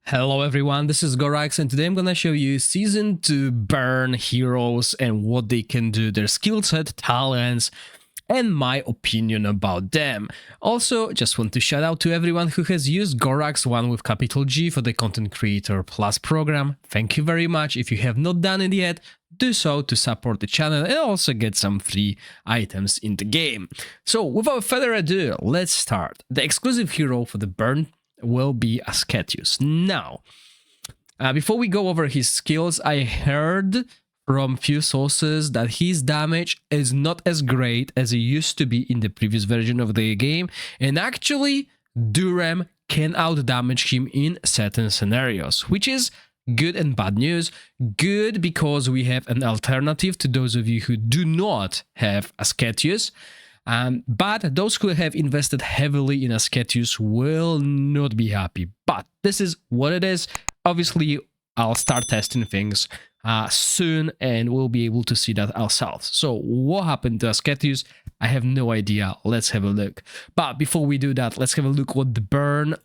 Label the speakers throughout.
Speaker 1: Hello everyone, this is Gorax and today I'm gonna show you Season 2 burn heroes and what they can do, their skill set, talents, and my opinion about them. Also, just want to shout out to everyone who has used Gorax 1 with capital G for the Content Creator Plus program. Thank you very much. If you have not done it yet, do so to support the channel and also get some free items in the game. So without further ado, let's start. The exclusive hero for the burn will be Aschetius. Now, before we go over his skills, I heard from few sources that his damage is not as great as it used to be in the previous version of the game, and actually Durem can outdamage him in certain scenarios, which is good and bad news. Good because we have an alternative to those of you who do not have Aschetius. But those who have invested heavily in Aschetius will not be happy. But this is what it is. Obviously, I'll start testing things soon and we'll be able to see that ourselves. So what happened to Aschetius? I have no idea. Let's have a look. But before we do that, let's have a look what the burn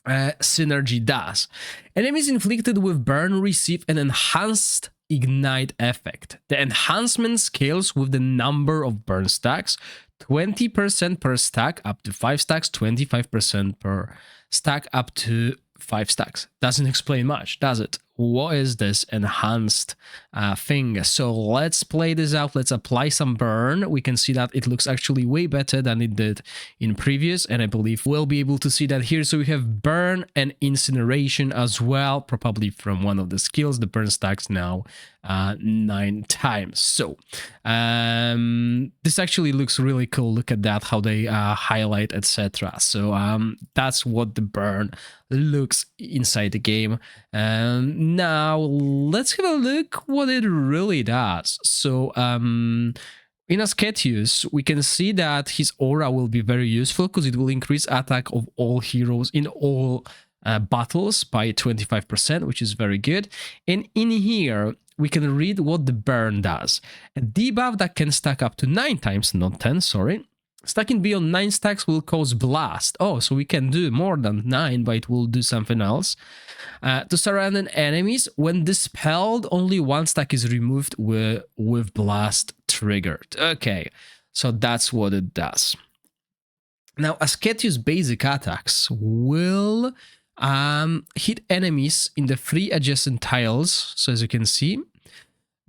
Speaker 1: synergy does. Enemies inflicted with burn receive an enhanced ignite effect. The enhancement scales with the number of burn stacks, 20% per stack up to 5 stacks, 25% per stack up to 5 stacks. Doesn't explain much, does it? What is this enhanced thing? So let's play this out. Let's apply some burn. We can see that it looks actually way better than it did in previous, and I believe we'll be able to see that here. So we have burn and incineration as well, probably from one of the skills. The burn stacks now 9 times. So this actually looks really cool. Look at that, how they highlight, etc. So that's what the burn looks inside the game. Now let's have a look what it really does. So in Aschetius, we can see that his aura will be very useful because it will increase attack of all heroes in all battles by 25%, which is very good. And in here, we can read what the burn does. A debuff that can stack up to 9 times, not 10, sorry. Stacking beyond 9 stacks will cause blast. Oh, so we can do more than 9, but it will do something else. To surrounding enemies, when dispelled, only 1 stack is removed with blast triggered. Okay, so that's what it does. Now, Aschetius' basic attacks will hit enemies in the 3 adjacent tiles. So as you can see,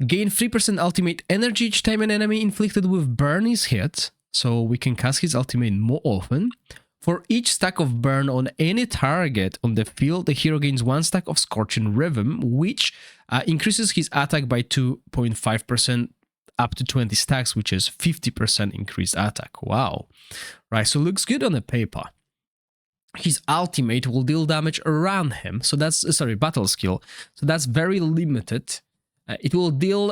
Speaker 1: gain 3% ultimate energy each time an enemy inflicted with burn is hit. So we can cast his ultimate more often. For each stack of burn on any target on the field, the hero gains 1 stack of Scorching Rhythm, which increases his attack by 2.5% up to 20 stacks, which is 50% increased attack. Wow. Right, so looks good on the paper. His ultimate will deal damage around him. So that's, battle skill. So that's very limited. It will deal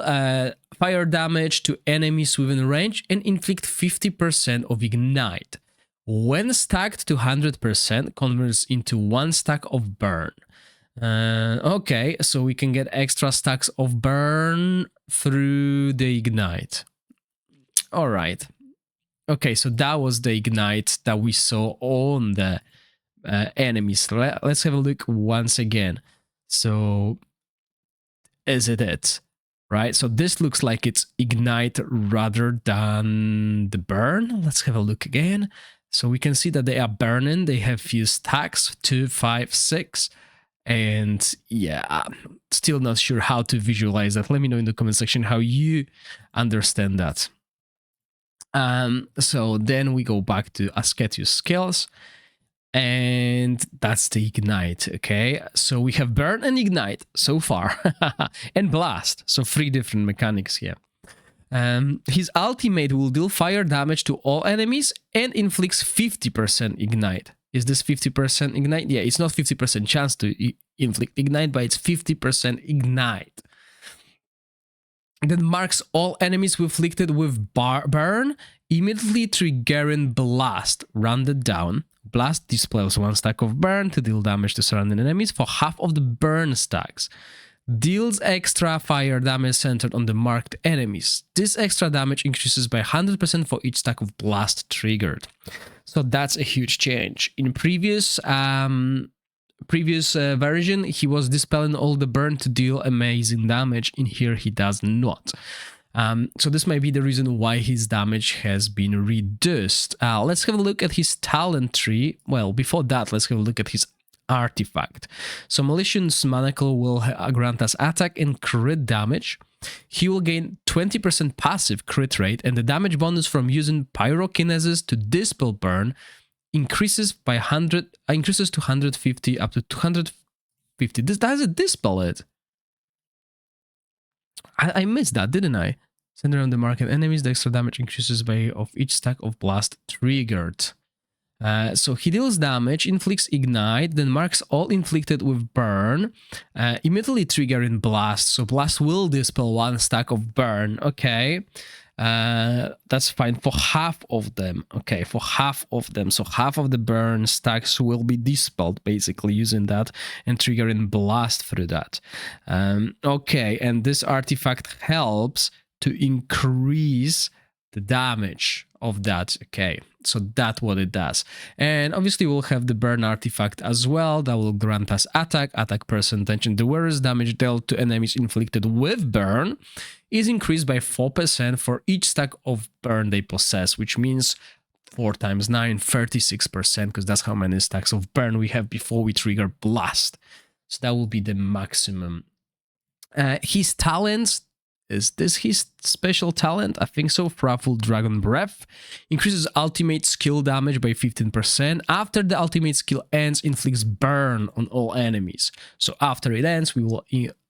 Speaker 1: fire damage to enemies within range and inflict 50% of ignite. When stacked to 100%, converts into 1 stack of burn. Okay, so we can get extra stacks of burn through the ignite. All right. Okay, so that was the ignite that we saw on the enemies. Let's have a look once again. So is it? Right, so this looks like it's ignite rather than the burn. Let's have a look again. So we can see that they are burning. They have few stacks, 2, 5, 6. And yeah, I'm still not sure how to visualize that. Let me know in the comment section how you understand that. So then we go back to Aschetius skills. And that's the ignite, okay? So we have burn and ignite so far, and blast, so 3 different mechanics here. His ultimate will deal fire damage to all enemies and inflicts 50% ignite. Is this 50% ignite? Yeah, it's not 50% chance to inflict ignite, but it's 50% ignite. Then marks all enemies afflicted with burn, immediately triggering blast, rounded down. Blast displays 1 stack of burn to deal damage to surrounding enemies for half of the burn stacks. Deals extra fire damage centered on the marked enemies. This extra damage increases by 100% for each stack of blast triggered. So that's a huge change. In previous previous version, he was dispelling all the burn to deal amazing damage. In here, he does not. So this might be the reason why his damage has been reduced. Let's have a look at his talent tree. Well, before that, let's have a look at his artifact. So Malicious Manacle will grant us attack and crit damage. He will gain 20% passive crit rate, and the damage bonus from using pyrokinesis to dispel burn increases by 100, increases to 150 up to 250. This does it dispel it. I missed that, didn't I? Send around the market enemies. The extra damage increases by of each stack of blast triggered. So he deals damage, inflicts ignite, then marks all inflicted with burn, immediately triggering blast. So blast will dispel one stack of burn. Okay, that's fine for half of them. Okay, for half of them. So half of the burn stacks will be dispelled basically using that and triggering blast through that. Okay, and this artifact helps to increase the damage of that. Okay, so that's what it does. And obviously we'll have the burn artifact as well that will grant us attack percentage, and the wearer's damage dealt to enemies inflicted with burn is increased by 4% for each stack of burn they possess, which means 4 times 9, 36%, because that's how many stacks of burn we have before we trigger blast. So that will be the maximum. His talents, is this his special talent? I think so. Powerful Dragon Breath increases ultimate skill damage by 15%. After the ultimate skill ends, inflicts burn on all enemies. So after it ends, we will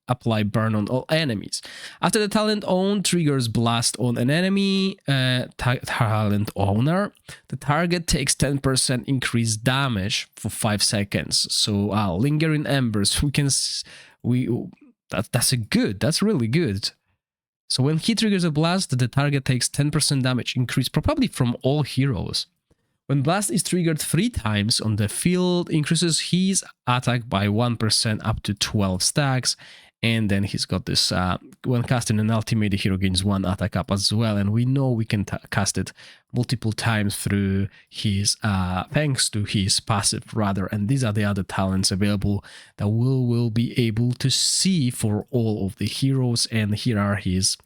Speaker 1: apply burn on all enemies. After the talent owned triggers blast on an enemy talent owner, the target takes 10% increased damage for 5 seconds. So lingering embers, that's really good. So when he triggers a blast, the target takes 10% damage increase, probably from all heroes. When blast is triggered 3 times on the field, increases his attack by 1% up to 12 stacks. And then he's got this, when casting an ultimate, the hero gains 1 attack up as well. And we know we can cast it multiple times through his, thanks to his passive rather. And these are the other talents available that we'll be able to see for all of the heroes. And here are his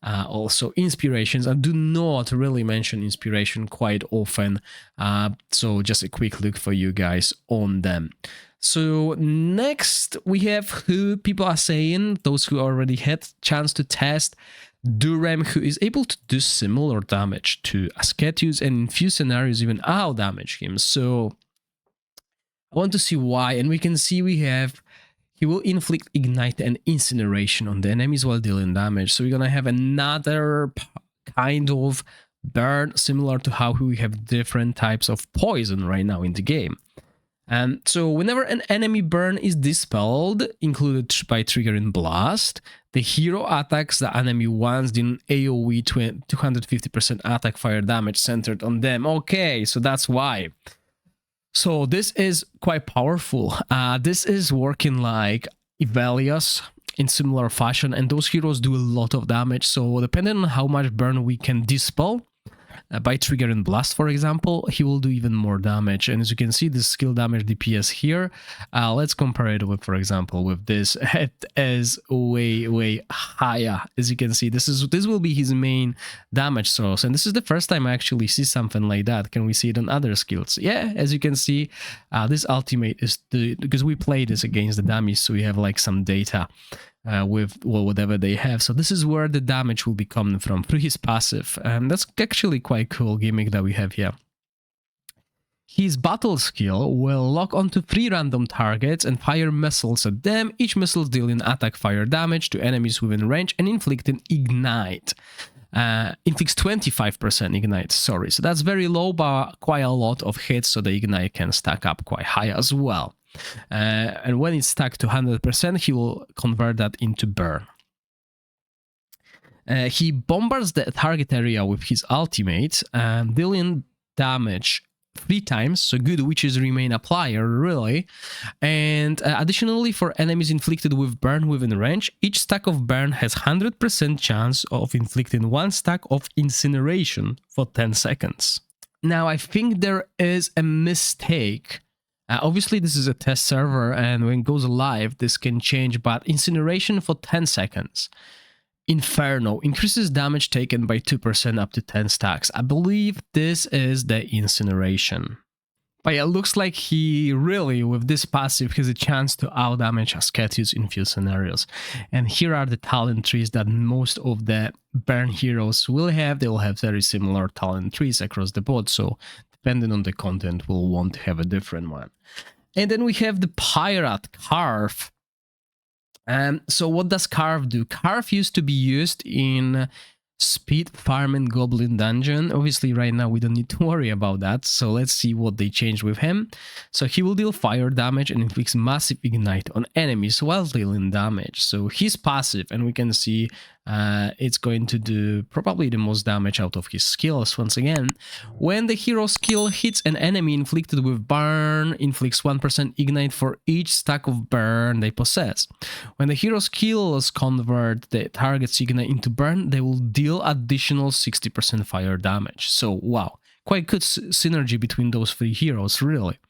Speaker 1: also inspirations. I do not really mention inspiration quite often. So just a quick look for you guys on them. So next we have who people are saying, those who already had chance to test, Durem, who is able to do similar damage to Aschetius and in few scenarios even out damage him. So I want to see why, and we can see he will inflict ignite and incineration on the enemies while dealing damage. So we're gonna have another kind of burn similar to how we have different types of poison right now in the game. So whenever an enemy burn is dispelled, included by triggering blast, the hero attacks the enemy once, dealing AoE 250% attack fire damage centered on them. Okay, so that's why. So this is quite powerful. This is working like Ivalios in similar fashion, and those heroes do a lot of damage. So depending on how much burn we can dispel, by triggering blast, for example, he will do even more damage. And as you can see, the skill damage DPS here, let's compare it with, for example, with this. It is way higher. As you can see, this will be his main damage source, and this is the first time I actually see something like that. Can we see it on other skills? Yeah, as you can see, this ultimate is because we play this against the dummies, so we have like some data with whatever they have. So this is where the damage will be coming from, through his passive. And that's actually quite cool gimmick that we have here. His battle skill will lock onto 3 random targets and fire missiles at them, each missile dealing attack fire damage to enemies within range and inflicting ignite. Inflicts 25% ignite, sorry. So that's very low, but quite a lot of hits, so the ignite can stack up quite high as well. And when it's stacked to 100%, he will convert that into burn. He bombards the target area with his ultimate, dealing damage 3 times, so good witches remain applier, really. And additionally, for enemies inflicted with burn within range, each stack of burn has 100% chance of inflicting 1 stack of incineration for 10 seconds. Now, I think there is a mistake Obviously, this is a test server, and when it goes live, this can change, but Incineration for 10 seconds. Inferno increases damage taken by 2% up to 10 stacks. I believe this is the Incineration. But yeah, it looks like he really, with this passive, has a chance to outdamage Aschetius in few scenarios. And here are the talent trees that most of the Burn heroes will have. They will have very similar talent trees across the board, so depending on the content, we'll want to have a different one. And then we have the Pirate Karf. So what does Karf do? Karf used to be used in Speed Farm and Goblin Dungeon. Obviously, right now we don't need to worry about that. So let's see what they changed with him. So he will deal fire damage and inflicts massive ignite on enemies while dealing damage. So he's passive, and we can see it's going to do probably the most damage out of his skills. Once again, when the hero skill hits an enemy inflicted with burn, inflicts 1% ignite for each stack of burn they possess. When the hero skills convert the target's ignite into burn, they will deal additional 60% fire damage. So wow, quite good synergy between those three heroes, really.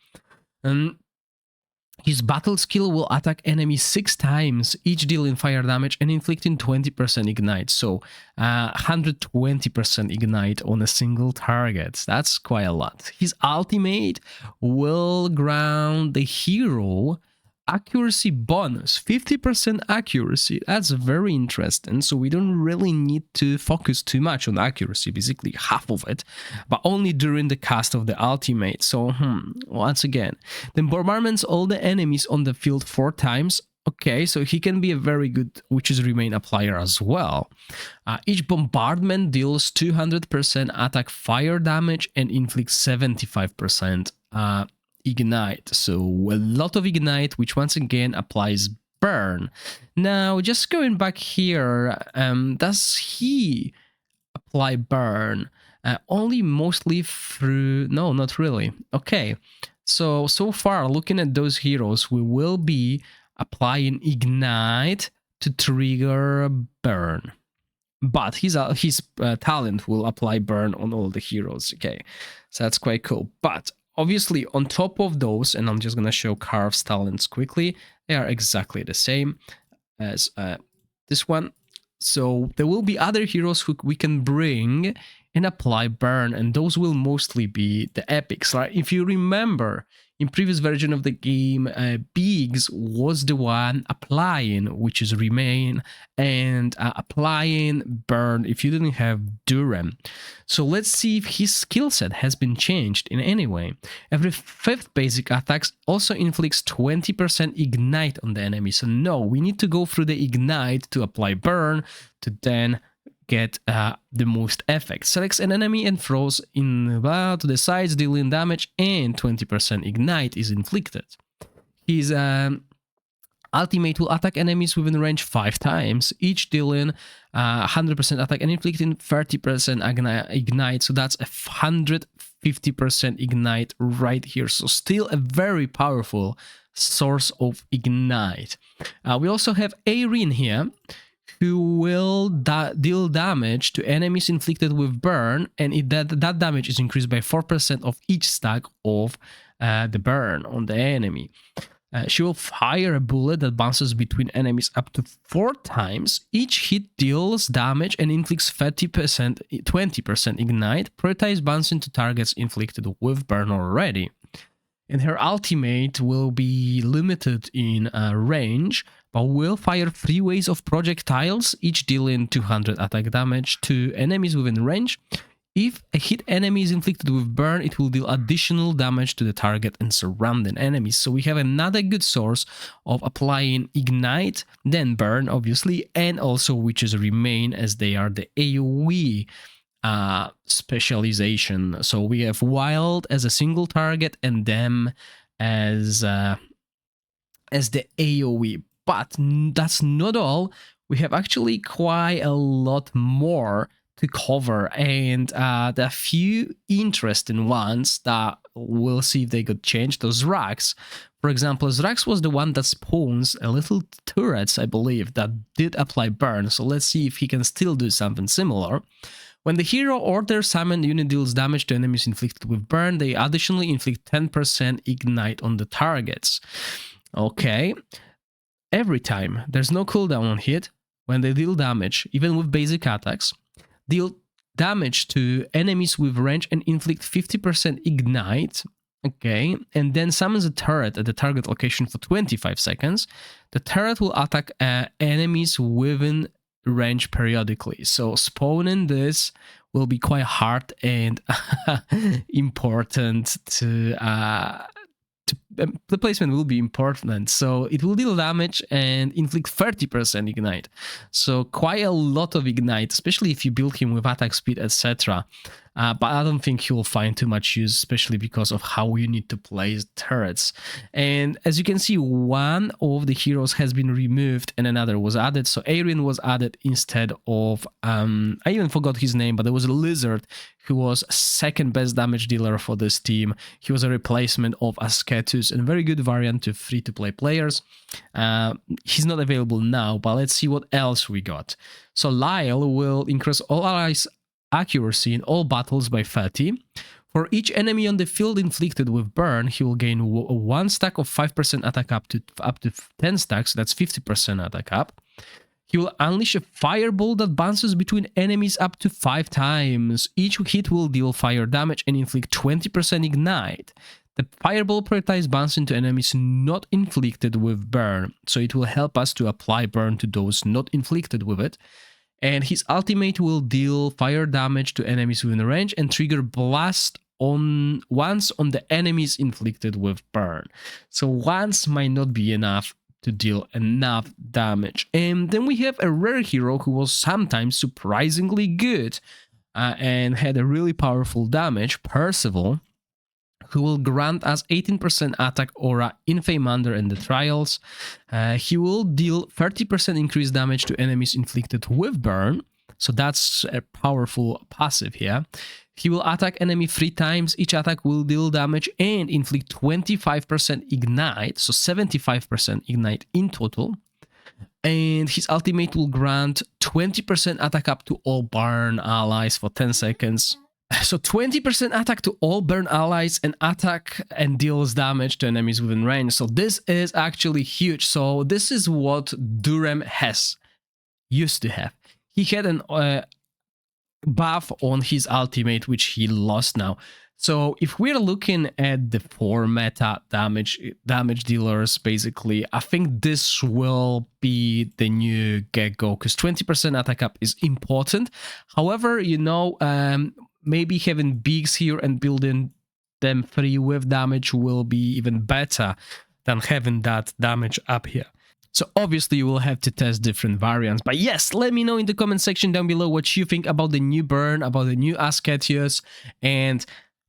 Speaker 1: His battle skill will attack enemies 6 times, each dealing fire damage and inflicting 20% ignite. So 120% ignite on a single target. That's quite a lot. His ultimate will grant the hero accuracy bonus, 50% accuracy. That's very interesting. So we don't really need to focus too much on accuracy, basically half of it, but only during the cast of the ultimate. So once again, then bombardments all the enemies on the field 4 times. Okay, so he can be a very good Witch's Remain applier as well. Each bombardment deals 200% attack fire damage and inflicts 75% ignite. So a lot of ignite, which once again applies burn. Now, just going back here, does he apply burn? Only mostly through... No, not really. Okay, so far, looking at those heroes, we will be applying ignite to trigger burn. But his talent will apply burn on all the heroes. Okay, so that's quite cool. But obviously, on top of those, and I'm just going to show Karf's talents quickly, they are exactly the same as this one. So there will be other heroes who we can bring and apply burn, and those will mostly be the epics. Right? If you remember, in previous version of the game, Biggs was the one applying Witch's Remain and applying burn if you didn't have Durem. So let's see if his skill set has been changed in any way. Every 5th basic attacks also inflicts 20% ignite on the enemy. So no, we need to go through the ignite to apply burn to then get the most effect. Selects an enemy and throws in to the sides, dealing damage, and 20% ignite is inflicted. His ultimate will attack enemies within range 5 times, each dealing 100% attack and inflicting 30% ignite. So that's a 150% ignite right here. So still a very powerful source of ignite. We also have Arin here, who will deal damage to enemies inflicted with burn, and that damage is increased by 4% of each stack of the burn on the enemy. She will fire a bullet that bounces between enemies up to 4 times. Each hit deals damage and inflicts 20% ignite. Prioritize bouncing to targets inflicted with burn already. And her ultimate will be limited in range, but will fire 3 waves of projectiles, each dealing 200 attack damage to enemies within range. If a hit enemy is inflicted with burn, it will deal additional damage to the target and surrounding enemies. So we have another good source of applying ignite, then burn, obviously, and also Witch's Remain, as they are the AoE specialization. So we have wild as a single target and them as the AoE. But that's not all. We have actually quite a lot more to cover, and there are a few interesting ones that we'll see if they got changed. Those Zrax, for example, Zrax was the one that spawns a little turrets, I believe, that did apply burn. So let's see if he can still do something similar. When the hero or their summoned unit deals damage to enemies inflicted with burn, they additionally inflict 10% ignite on the targets. Okay. Every time, there's no cooldown on hit. When they deal damage, even with basic attacks, deal damage to enemies with range and inflict 50% ignite. Okay, and then summons a turret at the target location for 25 seconds. The turret will attack enemies within range periodically. So spawning this will be quite hard and important to the placement will be important. So it will deal damage and inflict 30% ignite. So quite a lot of ignite, especially if you build him with attack speed, etc. But I don't think he will find too much use, especially because of how you need to place turrets. And as you can see, one of the heroes has been removed and another was added. So Arian was added instead of, I even forgot his name, but there was a lizard who was second best damage dealer for this team. He was a replacement of Aschetius and a very good variant to free-to-play players. He's not available now, but let's see what else we got. So Lyle will increase all allies' accuracy in all battles by 30. For each enemy on the field inflicted with burn, he will gain 1 stack of 5% attack up to 10 stacks, so that's 50% attack up. He will unleash a fireball that bounces between enemies up to 5 times. Each hit will deal fire damage and inflict 20% ignite. The fireball prioritizes bounce into enemies not inflicted with burn, so it will help us to apply burn to those not inflicted with it. And his ultimate will deal fire damage to enemies within range and trigger blast once on the enemies inflicted with burn. So once might not be enough to deal enough damage. And then we have a rare hero who was sometimes surprisingly good and had a really powerful damage, Percival, who will grant us 18% attack aura in Feymander and the Trials. He will deal 30% increased damage to enemies inflicted with burn, so that's a powerful passive here. He will attack enemy 3 times, each attack will deal damage and inflict 25% ignite, so 75% ignite in total. And his ultimate will grant 20% attack up to all burn allies for 10 seconds. So 20% attack to all burn allies and attack and deals damage to enemies within range. So this is actually huge. So this is what Durem used to have. He had an buff on his ultimate, which he lost now. So if we're looking at the 4 meta damage dealers, basically, I think this will be the new get-go, because 20% attack up is important. However, you know, maybe having bigs here and building them 3 with damage will be even better than having that damage up here. So obviously you will have to test different variants. But yes, let me know in the comment section down below what you think about the new burn, about the new Aschetius, and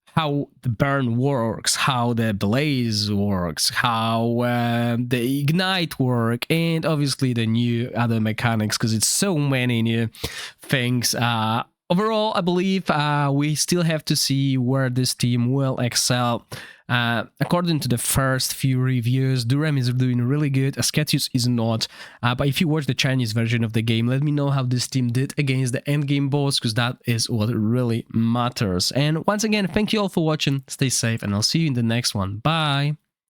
Speaker 1: how the burn works, how the blaze works, how the ignite work, and obviously the new other mechanics, because it's so many new things. Overall, I believe we still have to see where this team will excel. According to the first few reviews, Durem is doing really good, Aschetius is not, but if you watch the Chinese version of the game, let me know how this team did against the endgame boss, because that is what really matters. And once again, thank you all for watching, stay safe, and I'll see you in the next one. Bye!